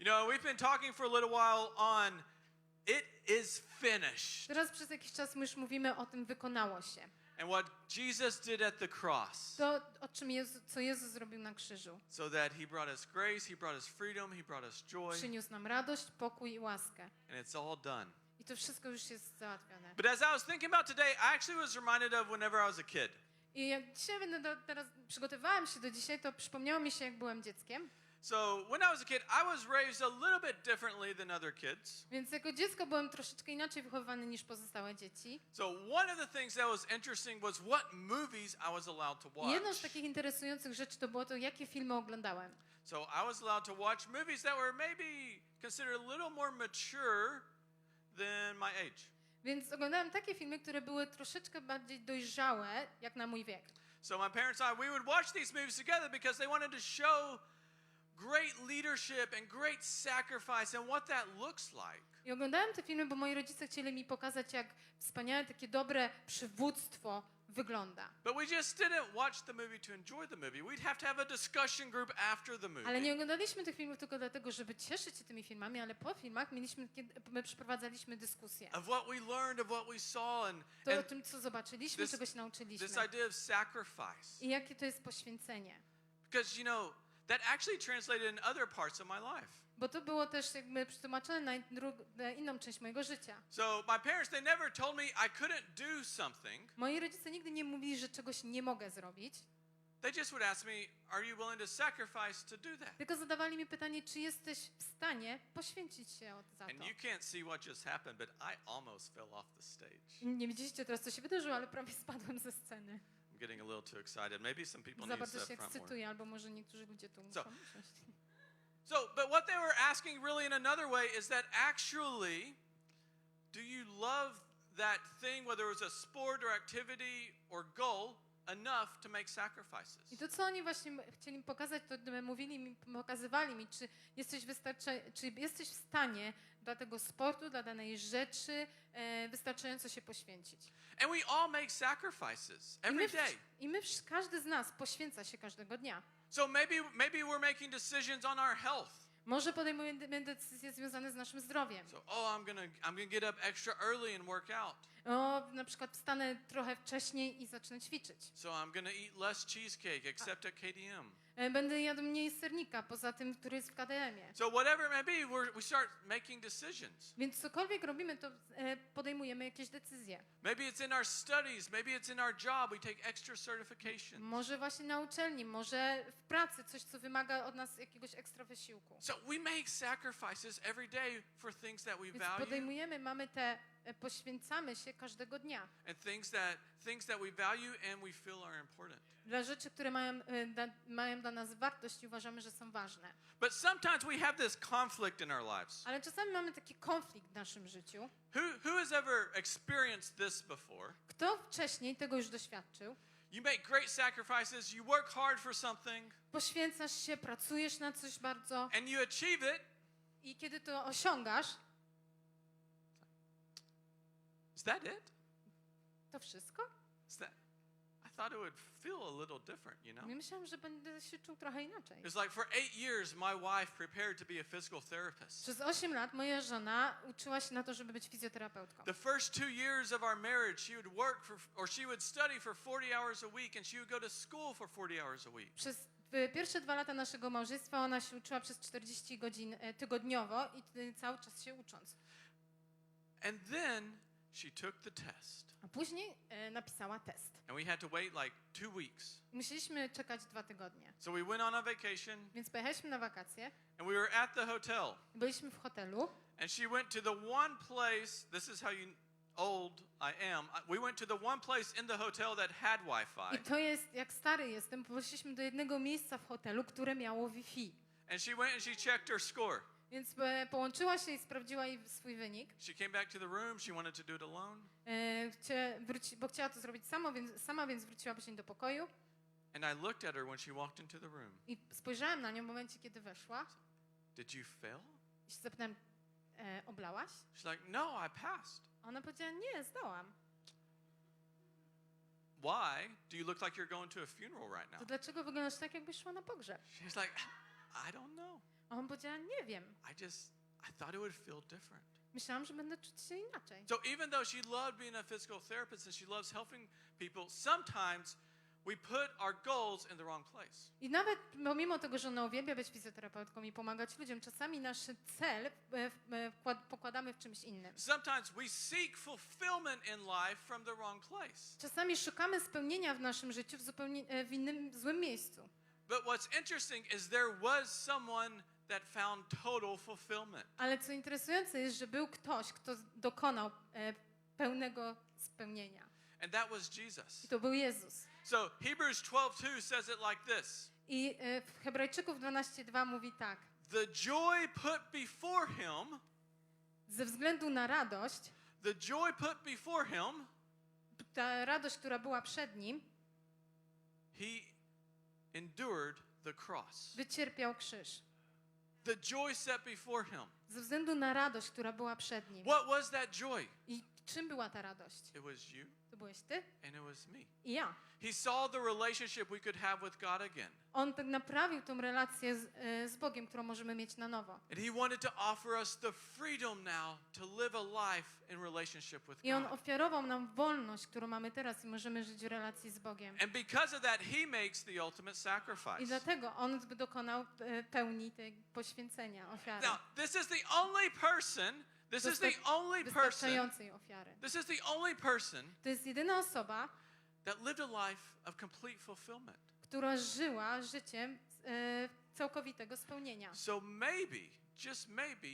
know, we've been talking for a little while on it is finished. Teraz przez jakiś czas my już mówimy o tym wykonało się. And what Jesus did at the cross. To, co Jezus zrobił na krzyżu. So that he brought us grace, he brought us freedom, he brought us joy. Przyniósł nam radość, pokój i łaskę. And it's all done. I to wszystko już jest załatwione. But as I was thinking about today, I actually was reminded of whenever I was a kid. I jak dzisiaj teraz przygotowywałam się do dzisiaj, to przypomniało mi się, jak byłem dzieckiem. So when I was a kid, I was raised a little bit differently than other kids. Więc jako dziecko byłem troszeczkę inaczej wychowywany niż pozostałe dzieci. So one of the things that was interesting was what movies I was allowed to watch. Jedną z takich interesujących rzeczy to było to, jakie filmy oglądałem. So I was allowed to watch movies that were maybe considered a little more mature than my age. Więc oglądałem takie filmy, które były troszeczkę bardziej dojrzałe, jak na mój wiek. So my parents and I, we would watch these movies together because they wanted to show great leadership and great sacrifice and what that looks like. I oglądałem te filmy, bo moi rodzice chcieli mi pokazać, jak wspaniałe, takie dobre przywództwo wygląda. But we just didn't watch the movie to enjoy the movie. We'd have to have a discussion group after the movie. Ale nie oglądaliśmy tych filmów tylko dlatego, żeby cieszyć się tymi filmami, ale po filmach my przeprowadzaliśmy dyskusję. Of what we learned, of what we saw and O tym, co zobaczyliśmy, czego się nauczyliśmy. This idea of sacrifice. I jakie to jest poświęcenie. Because, you know, that actually translated in other parts of my life. Bo to było też jakby przetłumaczone na inną część mojego życia. So my parents, they never told me I couldn't do something. Moi rodzice nigdy nie mówili, że czegoś nie mogę zrobić. They just would ask me, are you willing to sacrifice to do that? Tylko zadawali mi pytanie, czy jesteś w stanie poświęcić się za to. And you can't see what just happened, but I almost fell off the stage. Nie widzieliście teraz, co się wydarzyło, ale prawie spadłem ze sceny. I'm getting a little too excited. Maybe some people Za need to bardzo step się front more. ekscytuję, albo może niektórzy ludzie tu muszą usiąść. So, but what they were asking really in another way is that actually, do you love that thing, whether it was a sport or activity or goal, enough to make sacrifices? I to, co oni właśnie chcieli mi pokazać, to pokazywali mi, czy jesteś w stanie dla tego sportu, dla danej rzeczy wystarczająco się poświęcić. And we all make sacrifices every day. Każdy z nas poświęca się każdego dnia. So maybe we're making decisions on our health. Może podejmujemy decyzje związane z naszym zdrowiem. So, I'm gonna get up extra early and work out. Na przykład wstanę trochę wcześniej i zacznę ćwiczyć. So I'm gonna eat less cheesecake except at KDM. Będę jadł mniej sernika, poza tym, który jest w KDM-ie. So whatever it may be, we start making decisions. Więc cokolwiek robimy, to podejmujemy jakieś decyzje. Maybe it's in our studies, maybe it's in our job, we take extra certifications. Może właśnie na uczelni, może w pracy, coś, co wymaga od nas jakiegoś ekstra wysiłku. So we make sacrifices every day for things that we Więc value. podejmujemy, poświęcamy się każdego dnia. And things that we value and we feel are important. Dla rzeczy, które mają dla nas wartość i uważamy, że są ważne. But sometimes we have this conflict in our lives. Ale czasami mamy taki konflikt w naszym życiu. Who has ever experienced this before? Kto wcześniej tego już doświadczył? You make great sacrifices, you work hard for something, Poświęcasz się, pracujesz na coś bardzo and you achieve it. i kiedy to osiągasz, Is that it? to wszystko? I thought it would feel a little different, you know? Myślałam, że będę się czuł trochę inaczej. It's like for 8 years my wife prepared to be a physical therapist. Przez 8 lat moja żona uczyła się na to, żeby być fizjoterapeutką. The first 2 years of our marriage, she would she would study for 40 hours a week and she would go to school for 40 hours a week. Przez pierwsze 2 lata naszego małżeństwa ona się uczyła przez 40 godzin tygodniowo i cały czas się ucząc. And then she took the test. A później napisała test. And we had to wait like 2 weeks. Musieliśmy czekać 2 tygodnie. So we went on a vacation. Więc pojechaliśmy na wakacje. And we were at the hotel. Byliśmy w hotelu. And she went to the one place, this is how old I am. We went to the one place in the hotel that had Wi-Fi. I to jest, jak stary jestem, poszliśmy do jednego miejsca w hotelu, które miało Wi-Fi. And she went and she checked her score. Więc połączyła się i sprawdziła jej swój wynik. She came back to the room, she wanted to do it alone. Bo chciała to zrobić sama, więc wróciła później do pokoju. And I looked at her when she walked into the room. I spojrzałem na nią w momencie, kiedy weszła. Did you fail? I się zapytałem, oblałaś? She's like, no, I passed. Ona powiedziała, nie, zdałam. Why do you look like you're going to a funeral right now? To dlaczego wyglądasz tak, jakbyś szła na pogrzeb? She's like, I don't know. A on powiedział, nie wiem. I thought it would feel different. Myślałam, że będę czuć się inaczej. So even though she loved being a physical therapist and she loves helping people, sometimes we put our goals in the wrong place. I nawet pomimo tego, że ona uwielbia być fizjoterapeutką i pomagać ludziom, czasami nasz cel pokładamy w czymś innym. Sometimes we seek fulfillment in life from the wrong place. Czasami szukamy spełnienia w naszym życiu w innym złym miejscu. But what's interesting is there was someone that found total fulfillment. Ale co interesujące jest, że był ktoś, kto dokonał pełnego spełnienia. And that was Jesus. I to był Jezus. So Hebrews 12:2 says it like this. I w Hebrajczyków 12:2 mówi tak. The joy put before him, Ze względu na radość, the joy put before him, ta radość, która była przed nim, he endured the cross. wycierpiał krzyż. The joy set before him. Ze względu na radość, która była przed nim. What was that joy? I czym była ta radość? It was you To byłeś ty and it was me. i ja. He saw the relationship we could have with God again. On tak naprawił tą relację z Bogiem, którą możemy mieć na nowo. And he wanted to offer us the freedom now to live a life in relationship with I On God. ofiarował nam wolność, którą mamy teraz i możemy żyć w relacji z Bogiem. And because of that, he makes the ultimate sacrifice. I dlatego On dokonał pełni tej poświęcenia, ofiary. Now, this is the only person Wystarczającej ofiary. This is the only person To jest jedyna osoba, that lived a life of complete fulfillment. która żyła życiem całkowitego spełnienia. So maybe, just maybe,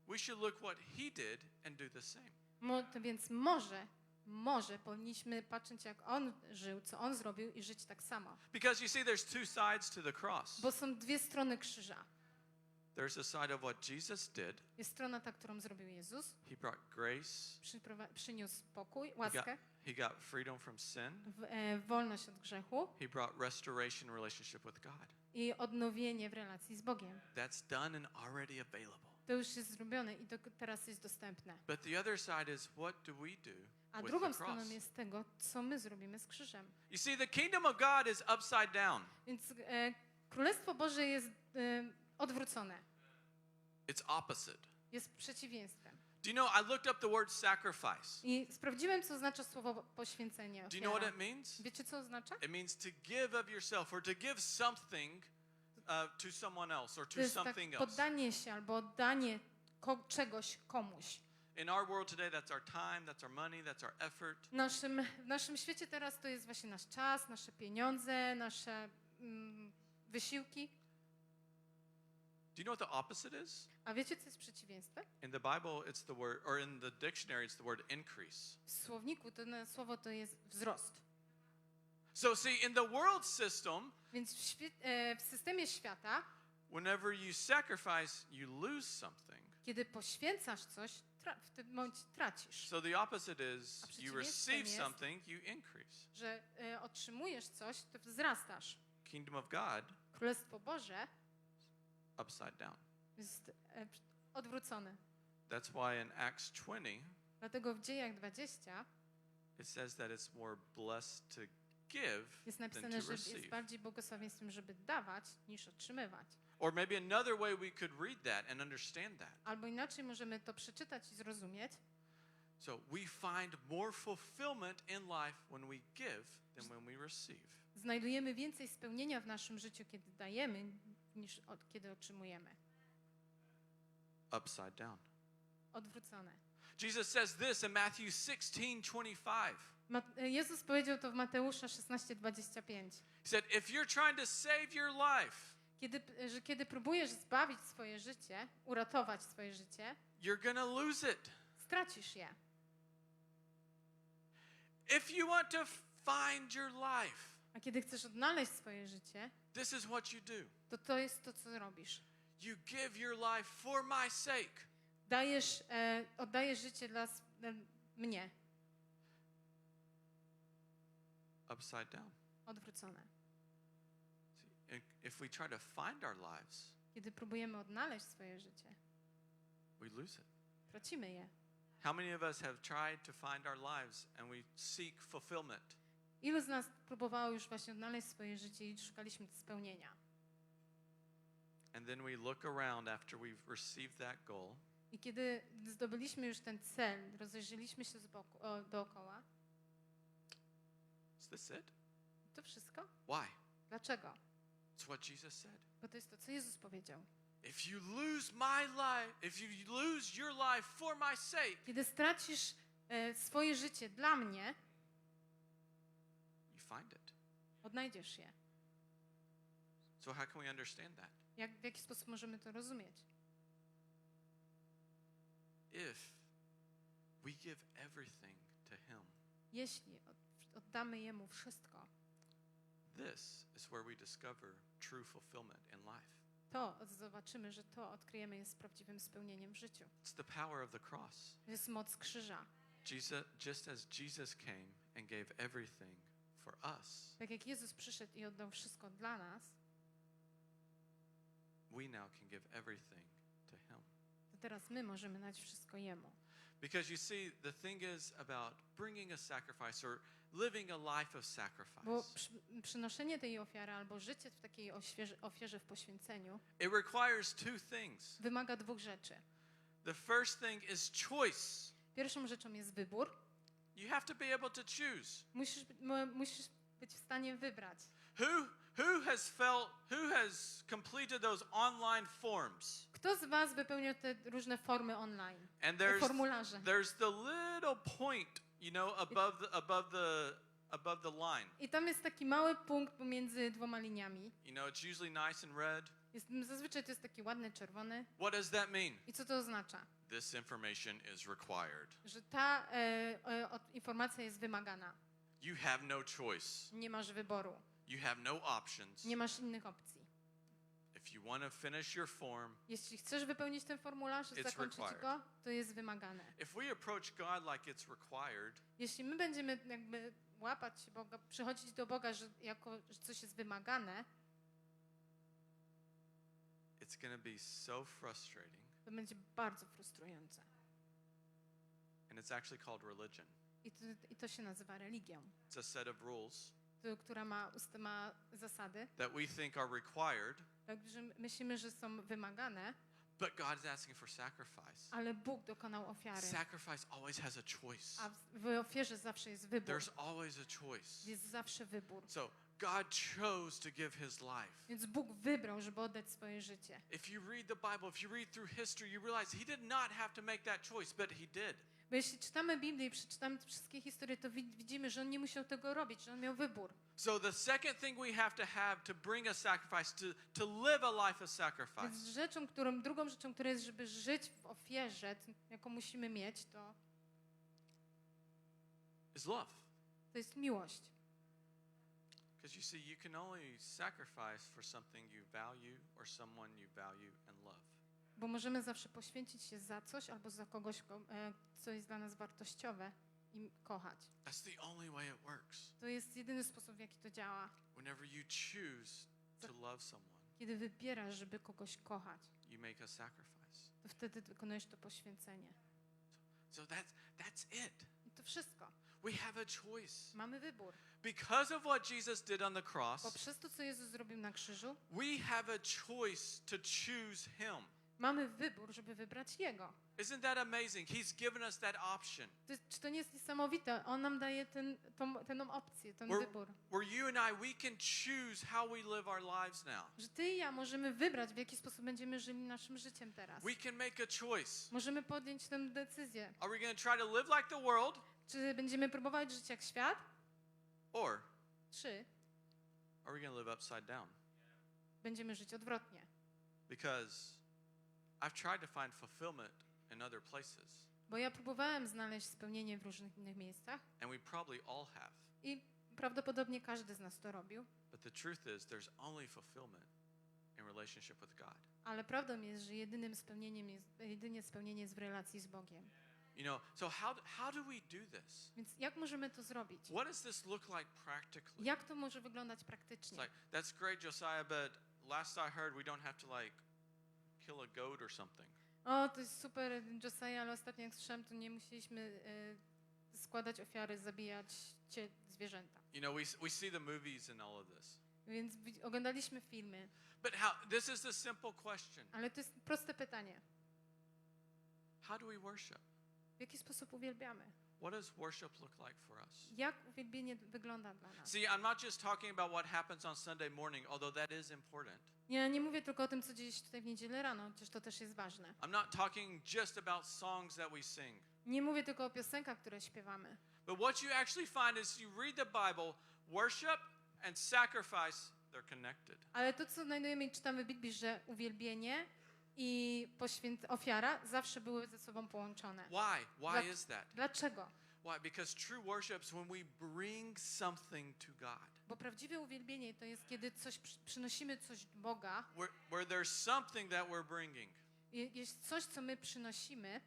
we should look what he did and do the same. Więc może powinniśmy patrzeć, jak On żył, co On zrobił i żyć tak samo. Because you see, there's two sides to the cross. Bo są dwie strony krzyża. There's a side of what Jesus did. Jest strona ta, którą zrobił Jezus. He brought grace. Przyniósł pokój, łaskę, He got freedom from sin. wolność od grzechu He brought restoration in relationship with God. i odnowienie w relacji z Bogiem. That's done and already available. To już jest zrobione i to teraz jest dostępne. But the other side is, what do we do A with drugą the cross? stroną jest tego, co my zrobimy z krzyżem. You see, the kingdom of God is upside down. Więc Królestwo Boże jest odwrócone. It's opposite. Jest przeciwieństwem. Do you know, I looked up the word sacrifice. I sprawdziłem, co oznacza słowo poświęcenie, Do you know what ofiara. it means? Wiecie, co oznacza? It means to give of yourself or to give something to someone else or To to jest tak something else. poddanie się albo oddanie czegoś komuś. In our world today, that's our time, that's our money, that's our effort. W naszym świecie teraz to jest właśnie nasz czas, nasze pieniądze, nasze wysiłki. Do you know what the opposite is? A wiecie, co jest przeciwieństwem? In the Bible, it's the word, or in the dictionary, it's the word increase. W słowniku to słowo to jest wzrost. So see, in the world system, Więc w systemie świata, whenever you sacrifice, you lose something. kiedy poświęcasz coś, w tym momencie tracisz. So the opposite is A you przeciwieństwem receive jest- something, you increase. Że otrzymujesz coś, to wzrastasz. Kingdom of God, Królestwo Boże upside down. jest odwrócone. That's why in Acts 20, Dlatego w Dziejach 20 it says that it's more blessed to give jest than napisane, to że jest receive. bardziej błogosławieństwem, żeby dawać, niż otrzymywać. Or maybe another way we could read that and understand that. Albo inaczej możemy to przeczytać i zrozumieć, So we find more fulfillment in life when we give than when we receive. znajdujemy więcej spełnienia w naszym życiu, kiedy dajemy, niż kiedy otrzymujemy. Upside down. Odwrócone. Jesus says this in Matthew 16:25. Jezus powiedział to w Mateusza 16:25. He said, if you're trying to save your life, Kiedy próbujesz zbawić swoje życie, uratować swoje życie, you're gonna lose it. stracisz je. If you want to find your life, A kiedy chcesz odnaleźć swoje życie, this is what you do. to jest to, co robisz. You give your life for my sake. Oddajesz życie dla mnie. Upside down. Odwrócone. See, if we try to find our lives, Kiedy próbujemy odnaleźć swoje życie, we lose it. tracimy je. How many of us have tried to find our lives and we seek fulfillment? Ilu z nas próbowało już właśnie odnaleźć swoje życie i szukaliśmy spełnienia? And then we look around after we've received that goal. I kiedy zdobyliśmy już ten cel, rozejrzeliśmy się dookoła. Is this it? To wszystko? Why? Dlaczego? It's what Jesus said. Bo to jest to, co Jezus powiedział. If you lose my life, if you lose your life for my sake, Kiedy stracisz swoje życie dla mnie, you find it. odnajdziesz je. So how can we understand that? W jaki sposób możemy to rozumieć? If we give everything to him, Jeśli oddamy Jemu wszystko, this is where we discover true fulfillment in life. to zobaczymy, że to odkryjemy jest prawdziwym spełnieniem w życiu. It's the power of the cross. To jest moc krzyża. Just as Jesus came and gave everything for us, Tak jak Jezus przyszedł i oddał wszystko dla nas, we now can give everything to him. to teraz my możemy dać wszystko Jemu. Because you see, the thing is about bringing a sacrifice or living a life of Bo sacrifice. przynoszenie tej ofiary albo życie w takiej ofierze w poświęceniu It requires two things. wymaga dwóch rzeczy. The first thing is choice. Pierwszą rzeczą jest wybór. You have to be able to choose. Musisz być w stanie wybrać. Who has completed those online forms? Kto z was wypełniał te różne formy online? And Te formularze. there's the little point, you know, above the line. I tam jest taki mały punkt pomiędzy dwoma liniami. You know, it's usually nice and red. Zazwyczaj to jest taki ładny czerwony. What does that mean? I co to oznacza? This information is required. Że ta informacja jest wymagana. You have no choice. Nie masz wyboru. You have no options. Nie masz innych opcji. If you want to finish your form, Jeśli chcesz wypełnić ten formularz, It's zakończyć required. go, to jest wymagane. if we approach God like it's required, Jeśli my będziemy jakby łapać się Boga, przychodzić do Boga, że coś jest wymagane, it's going to be so frustrating. to będzie bardzo frustrujące. And it's actually called religion. I to się nazywa religią, It's a set of rules która ma zasady, that we think are required, także myślimy, że są wymagane, but God is asking for sacrifice. ale Bóg dokonał ofiary. Sacrifice always has a choice. A w ofierze zawsze jest wybór. There's always a choice. Jest zawsze wybór. So God chose to give his life. Więc Bóg wybrał, żeby oddać swoje życie. If you read the Bible, if you read through history, you realize he did not have to make that choice, but he did. Bo jeśli czytamy Biblię i przeczytamy te wszystkie historie, to widzimy, że on nie musiał tego robić, że on miał wybór. So the second thing we have to bring a sacrifice, to live a life of sacrifice, Więc drugą rzeczą, która jest, żeby żyć w ofierze, jaką musimy mieć, to is love. jest miłość. Because you see, you can only sacrifice for something you value or someone you value and love. Bo możemy zawsze poświęcić się za coś albo za kogoś, co jest dla nas wartościowe i kochać. That's the only way it works. To jest jedyny sposób, w jaki to działa. Whenever you choose to love someone, Kiedy wybierasz, żeby kogoś kochać, you make a sacrifice. to wtedy wykonujesz to poświęcenie. So that's it. I to wszystko. We have a choice. Mamy wybór. Because of what Jesus did on the cross, Poprzez to, co Jezus zrobił na krzyżu, we have a choice to choose him. mamy wybór, żeby wybrać Jego. Isn't that amazing? He's given us that option. Czy to nie jest niesamowite? On nam daje tę opcję, ten wybór. Where you and I, we can choose how we live our lives now. Że ty i ja możemy wybrać, w jaki sposób będziemy żyli naszym życiem teraz. We can make a choice. Możemy podjąć tę decyzję. Are we going to try to live like the world? Czy będziemy próbować żyć jak świat? Or Czy are we going to live upside down? będziemy żyć odwrotnie? Because I've tried to find fulfillment in other places. Bo ja próbowałem znaleźć spełnienie w różnych innych miejscach And we probably all have. i prawdopodobnie każdy z nas to robił. But the truth is, there's only fulfillment in relationship with God. Ale prawdą jest, że jedynie spełnienie jest w relacji z Bogiem. You know, so how do we do this? Więc jak możemy to zrobić? What does this look like practically? Jak to może wyglądać It's praktycznie? like, that's great, Josiah, but last I heard, we don't have to like kill a goat or something. O, to jest super, Josiah, ale ostatnio jak słyszałem, to nie musieliśmy składać ofiary, zabijać zwierzęta. You know, we see the movies and all of this. Więc oglądaliśmy filmy. But this is the simple question. Ale to jest proste pytanie. How do we worship? W jaki sposób uwielbiamy? What does worship look like for us? Jak uwielbienie wygląda dla nas? See, I'm not just talking about what happens on Sunday morning, although that is important. Ja nie mówię tylko o tym, co dzieje się tutaj w niedzielę rano, chociaż to też jest ważne. I'm not talking just about songs that we sing. Nie mówię tylko o piosenkach, które śpiewamy. But what you actually find is you read the Bible, worship and sacrifice, they're connected. Ale to, co znajdujemy i czytamy w Biblii, że uwielbienie i ofiara zawsze były ze sobą połączone. Why is that? Dlaczego? Why? Because true worship is when we bring something to God. Bo prawdziwe uwielbienie to jest, kiedy przynosimy coś do Boga. Where there's something that we're bringing. Jest coś, co my przynosimy.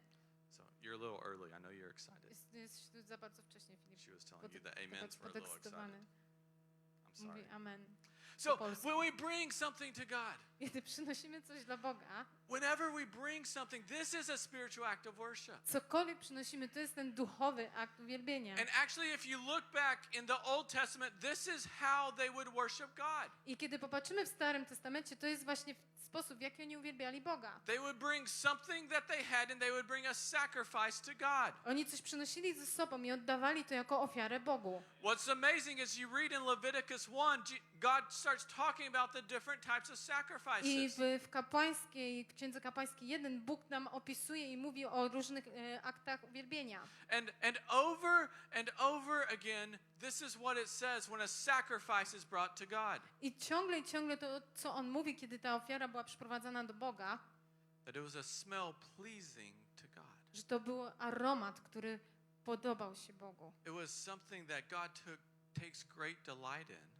So you're a little early. I know you're excited. Jest za bardzo wcześnie, Filip. She was telling you the amens were a little excited. I'm sorry. Mówi amen. So when we bring something to God, Kiedy przynosimy coś dla Boga, whenever we bring something, this is a spiritual act of worship. cokolwiek przynosimy, to jest ten duchowy akt uwielbienia. And actually, if you look back in the Old Testament, this is how they would worship God. I kiedy popatrzymy w Starym Testamencie, to jest właśnie sposób, w jaki oni uwielbiali Boga. They would bring something that they had and they would bring a sacrifice to God. Oni coś przynosili ze sobą i oddawali to jako ofiarę Bogu. What's amazing is you read in Leviticus 1, God starts talking about the different types of sacrifices. I w Księdze Kapłańskiej 1 Bóg nam opisuje i mówi o różnych aktach uwielbienia. And over again, this is what it says when a sacrifice is brought to God. I ciągle to, co on mówi, kiedy ta ofiara była przyprowadzana do Boga, That it was a smell pleasing to God. że to był aromat, który podobał się Bogu. It was something that God takes great delight in.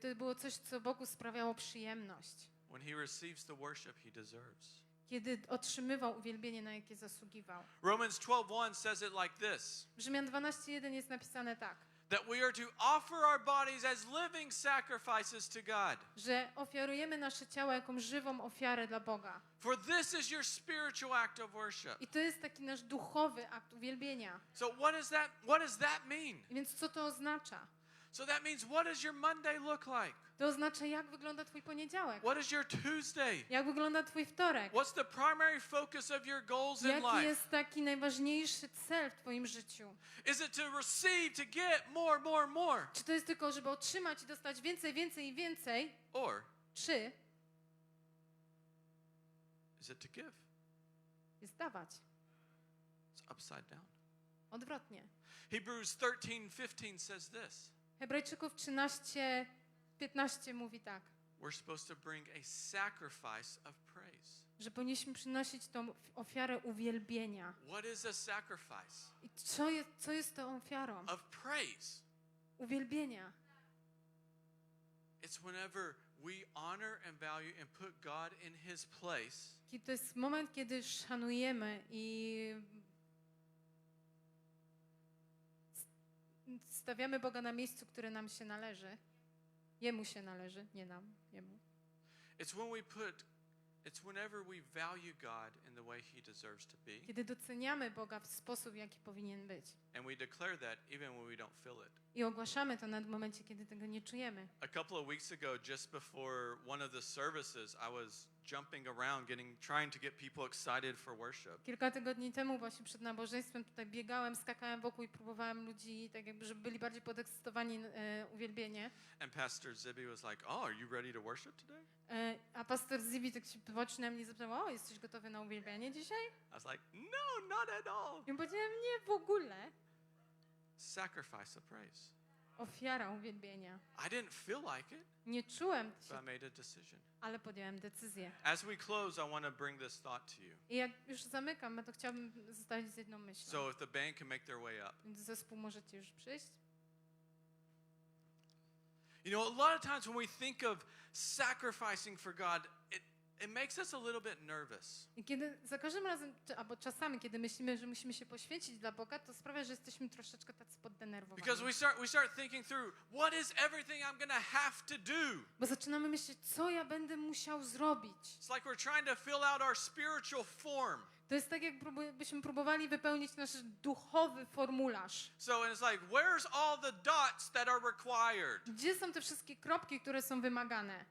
To było coś, co Bogu sprawiało przyjemność. When he receives the worship he deserves. Kiedy otrzymywał uwielbienie, na jakie zasługiwał. Romans 12:1 says it like this. W Rzymian 12:1 jest napisane tak. That we are to offer our bodies as living sacrifices to God. Że ofiarujemy nasze ciała jako żywą ofiarę dla Boga. For this is your spiritual act of worship. I to jest taki nasz duchowy akt uwielbienia. So what does that mean? I więc co to oznacza? So that means what does your Monday look like? To oznacza, jak wygląda twój poniedziałek. What is your Tuesday? Jak wygląda twój wtorek. What's the primary focus of your goals in Jaki life? jest taki najważniejszy cel w twoim życiu? Is it to receive, to get more? Czy to jest tylko, żeby otrzymać i dostać więcej i więcej? Or Czy is it to give? jest dawać? It's upside down. Odwrotnie. Hebrews 13:15 says this. Hebrajczyków 13:15 mówi tak, We're supposed to bring a sacrifice of praise. że powinniśmy przynosić tą ofiarę uwielbienia. What is a sacrifice? I co jest tą ofiarą? Of praise. Uwielbienia. It's whenever we honor and value and put God in his place. To jest moment, kiedy szanujemy i stawiamy Boga na miejscu, które nam się należy. Jemu się należy, nie nam, Jemu. It's whenever we value God in the way he deserves to be. Kiedy doceniamy Boga w sposób, jaki powinien być. And we declare that even when we don't feel it. I ogłaszamy to w momencie, kiedy tego nie czujemy. A couple of weeks ago, just before one of the services, I was jumping around, trying to get people excited for worship. Kilka tygodni temu właśnie przed nabożeństwem tutaj biegałem, skakałem wokół i próbowałem ludzi, tak jakby, żeby byli bardziej podekscytowani uwielbienie. And Pastor Zibby was like, "Oh, are you ready to worship today?" A pastor Zibby tak się patrzy na mnie i zapytał, o, jesteś gotowy na uwielbienie dzisiaj? I was like, "No, not at all." I powiedziałem, nie, w ogóle. Sacrifice of praise. Ofiara uwielbienia. I didn't feel like it, Nie czułem but I się, made a decision. ale podjąłem decyzję. As we close, I want to bring this thought to you. I jak już zamykam, to chciałabym zostawić z jedną myślą. So if the band can make their way up. Więc zespół możecie już przyjść. You know, a lot of times when we think of sacrificing for God, it makes us a little bit nervous. I kiedy za każdym razem, albo czasami, kiedy myślimy, że musimy się poświęcić dla Boga, to sprawia, że jesteśmy troszeczkę tacy poddenerwowani. Because we start thinking through, what is everything I'm going to have to do? Bo zaczynamy myśleć, co ja będę musiał zrobić. It's like we're trying to fill out our spiritual form. To jest tak, jakbyśmy próbowali wypełnić nasz duchowy formularz. So and it's like, where's all the dots that are required? Gdzie są te wszystkie kropki, które są wymagane?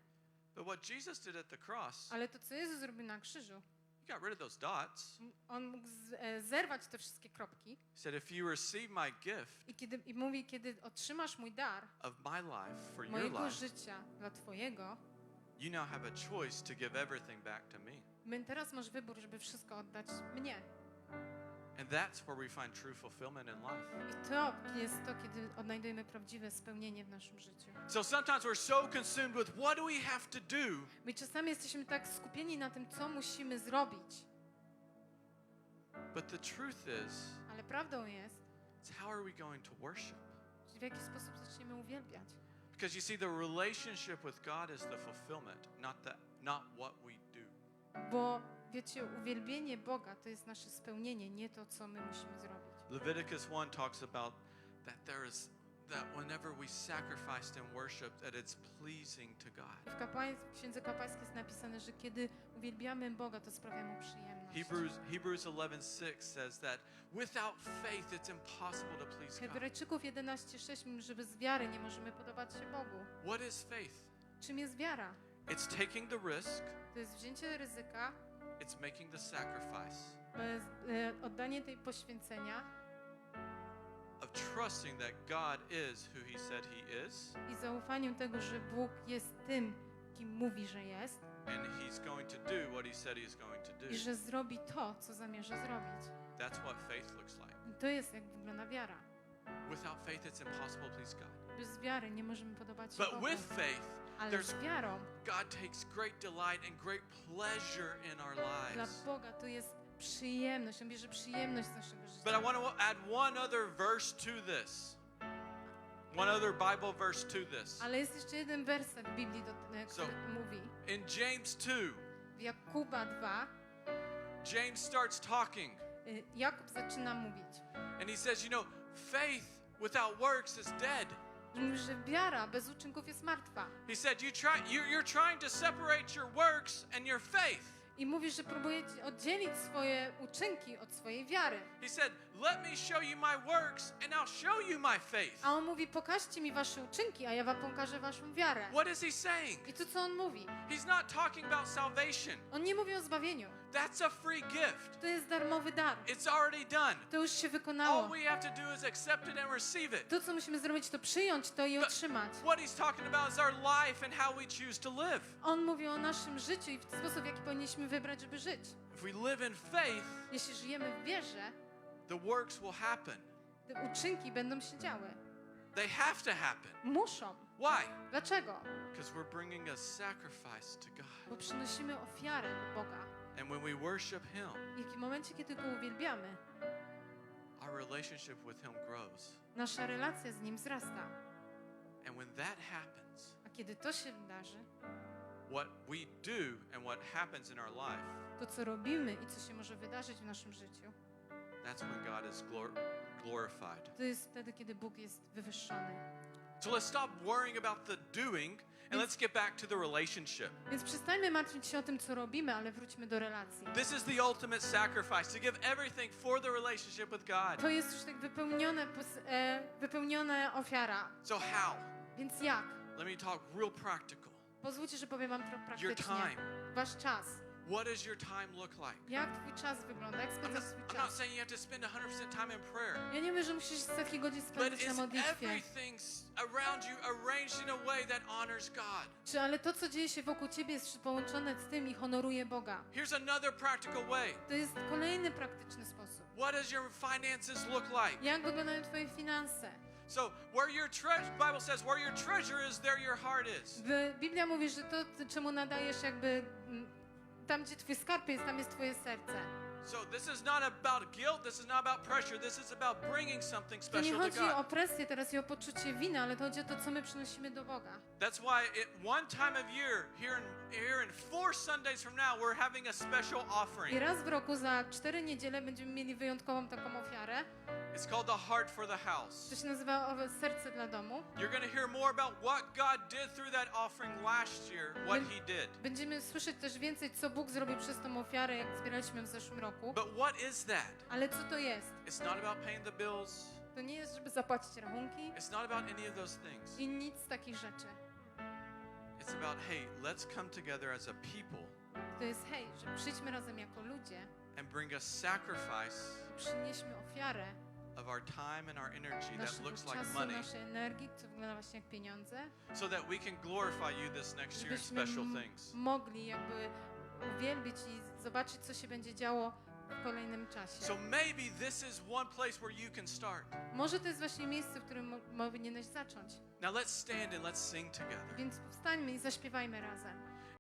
But what Jesus did at the cross, Ale to, co Jezus zrobił na krzyżu, he got rid of those dots. On mógł zerwać te wszystkie kropki. He said, if you receive my gift I mówi, kiedy otrzymasz mój dar of my life for your mojego life, życia dla twojego, you now have a choice to give everything back to me. teraz masz wybór, żeby wszystko oddać mnie. And that's where we find true fulfillment in life. I to jest to, kiedy odnajdujemy prawdziwe spełnienie w naszym życiu. So sometimes we're so consumed with what do we have to do? My czasami jesteśmy tak skupieni na tym, co musimy zrobić. But the truth is, Ale prawdą jest, it's how are we going to worship? w jaki sposób zaczniemy uwielbiać. Because you see, the relationship with God is the fulfillment, not what we do. Bo wiecie, uwielbienie Boga to jest nasze spełnienie, nie to, co my musimy zrobić. Leviticus 1 talks about that whenever we sacrificed in worship, that it's pleasing to God. W Księdze Kapłańskiej jest napisane, że kiedy uwielbiamy Boga, to sprawia Mu przyjemność. Hebrews 11:6 says that without faith it's impossible to please God. Hebrajczyków 11:6 mówi, że bez wiary nie możemy podobać się Bogu. What is faith? Czym jest wiara? It's taking the risk, To jest wzięcie ryzyka, it's making the sacrifice to jest oddanie tej poświęcenia of trusting that God is who he said he is, i zaufaniem tego, że Bóg jest tym, kim mówi, że jest and he's going to do what he said he's going to do. i że zrobi to, co zamierza zrobić. That's what faith looks like. I to jest, jak wygląda wiara. Without faith it's impossible to please God. Bez wiary nie możemy podobać się But Bogu. with faith, Ale z wiarą God takes great delight and great pleasure in our dla lives. Boga to jest przyjemność. On bierze przyjemność z naszego But życia. I want to add one other verse to this. One other Bible verse to this. Ale jest jeszcze jeden werset w Biblii, który mówi. In James 2, W Jakuba 2 James starts talking Jakub zaczyna mówić. and he says, you know, faith without works is dead. Mówi, że wiara bez uczynków jest martwa. He said, you're trying to separate your works and your faith. I mówi, że próbujecie oddzielić swoje uczynki od swojej wiary. He said, let me show you my works and I'll show you my faith. A on mówi, pokażcie mi wasze uczynki, a ja wam pokażę waszą wiarę. What is he saying? I to, co on mówi? He's not talking about salvation. On nie mówi o zbawieniu. That's a free gift. To jest darmowy dar. It's already done. To już się wykonało. All we have to do is accept it and receive it. To, co musimy zrobić, to przyjąć to i otrzymać. What he's talking about is our life and how we choose to live. On mówi o naszym życiu i w sposób, w jaki powinniśmy wybrać, żeby żyć. If we live in faith, Jeśli żyjemy w wierze, the works will happen. te uczynki będą się działy. They have to happen. Muszą. Why? Dlaczego? Because we're bringing a sacrifice to God. Bo przynosimy ofiarę do Boga. And when we worship him, I w momencie, kiedy Go uwielbiamy, our relationship with him grows. nasza relacja z Nim wzrasta. And when that happens, A kiedy to się wydarzy, what we do and what happens in our life, to co robimy i co się może wydarzyć w naszym życiu, that's when God is glorified. to jest wtedy, kiedy Bóg jest wywyższony. So let's stop worrying about the doing and let's get back to the relationship. Więc przestańmy martwić się o tym, co robimy, ale wróćmy do relacji. This is the ultimate sacrifice, to give everything for the relationship with God. To jest już tak wypełniona ofiara. So how? Więc jak? Let me talk real practical. Pozwólcie, że powiem wam trochę Your praktycznie. time. Wasz czas. What does your time look like? Jak twój czas wygląda? Jak spędzasz swój I'm not czas? saying you have to spend 100% time in prayer. Ja nie mówię, że musisz setki godzin But spędzić na is modlitwie. everything around you arranged in a way that honors God? Czy ale to, co dzieje się wokół ciebie, jest połączone z tym i honoruje Boga? Here's another practical way. To jest kolejny praktyczny sposób. What does your finances look like? Jak wyglądają twoje finanse? So, where your Bible says, where your treasure is, there your heart is. Biblia mówi, że to, czemu nadajesz jakby tam, gdzie twój skarb jest, tam jest twoje serce. So this is not about guilt, this is not about pressure, this is about bringing something To nie special to chodzi o God. presję teraz i o poczucie winy, ale to chodzi o to, co my przynosimy do Boga. That's why at one time of year, here in 4 Sundays from now, we're having a special I offering. raz w roku za 4 niedziele będziemy mieli wyjątkową taką ofiarę. It's called the heart for the house. To się nazywa serce dla domu. You're going to hear more about what God did through that offering last year, what He did. Będziemy słyszeć też więcej, co Bóg zrobił przez tą ofiarę, jak zbieraliśmy w zeszłym roku. But But what is that? Ale co to jest? It's not about paying the bills. To nie jest, żeby zapłacić rachunki It's not about any of those things. i nic z takich rzeczy. It's about, hey, let's come together as a people To jest, hej, że przyjdźmy razem jako ludzie and bring a sacrifice i przynieśmy ofiarę of our time and our energy that naszego looks like czasu, money, naszej energii, co wygląda właśnie jak pieniądze, so that we can glorify you this next year in żebyśmy special things. mogli jakby uwielbić i zobaczyć, co się będzie działo w kolejnym czasie. So maybe this is one place where you can start. Może to jest właśnie miejsce, w którym powinieneś zacząć. Now let's stand and let's sing together. Więc powstańmy i zaśpiewajmy razem.